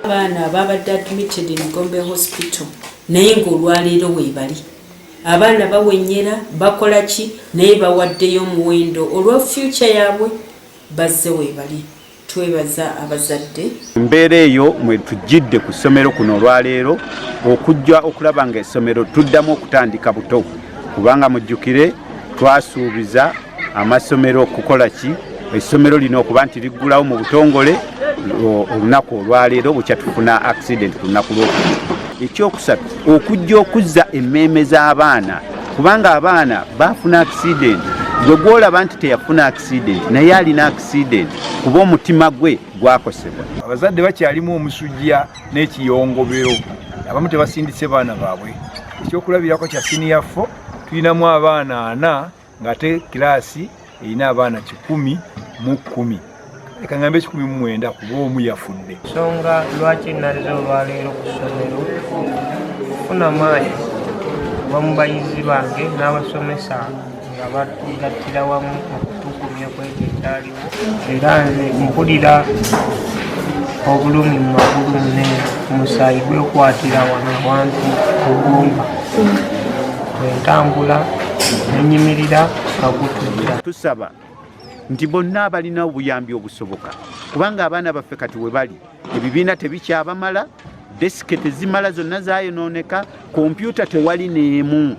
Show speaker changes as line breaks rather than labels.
Abaana babadde admitted in Gombe Hospital naye ng'olwaleero weebali. Abaana bawenyera bakola ki naye bawaddeyo omuwendo olwa future yaabwe bazze weebali. Twebaza abazadde.
Mbeera eyo mwe tujjidde ku ssomero kuno olwaleero okujja okulaba nga essomero tuddamu okutandika buto kubanga mujjukire twasuubiza amasomero okukola ki essomero lino okuba nti liggulawo mu butongole olunaku olwaleero bukya tufuna accident ku lunaku lwokubiri. Ekyokusatu okujja okuzza emmeeme z'abaana kubanga abaana baafuna accident gwe gwolaba nti teyafuna accident naye alina accident kuba omutima gwe gwakosebwa.
Abazadde bakyalimu omusujja n'ekiyongobero abamu tebasindise baana baabwe. Ekyokulabirako kya senior 4 tulinamu abaana 4 ng'ate kilaasi erina abaana 110 mu 10. Leka ngambe 19 kuba omu yafudde.
Nsonga lwaki nalize olwaleero ku ssomero kufuna maanyi bamu bayizi bange n'abasomesa nga batugattira wamu okutukumya kwekyo ekyaliwo era nze mpulira obulumi mu magulu omusaayi gwekwatira wano awantu obwonga entambula nenyimirira kagutudira.
Tusaba nti bonna abalina obuyambi obusoboka kubanga abaana baffe kati we bali ebibiina tebikyabamala, desike tezimala zonna zaayonooneka, kompyuta tewali n'emu.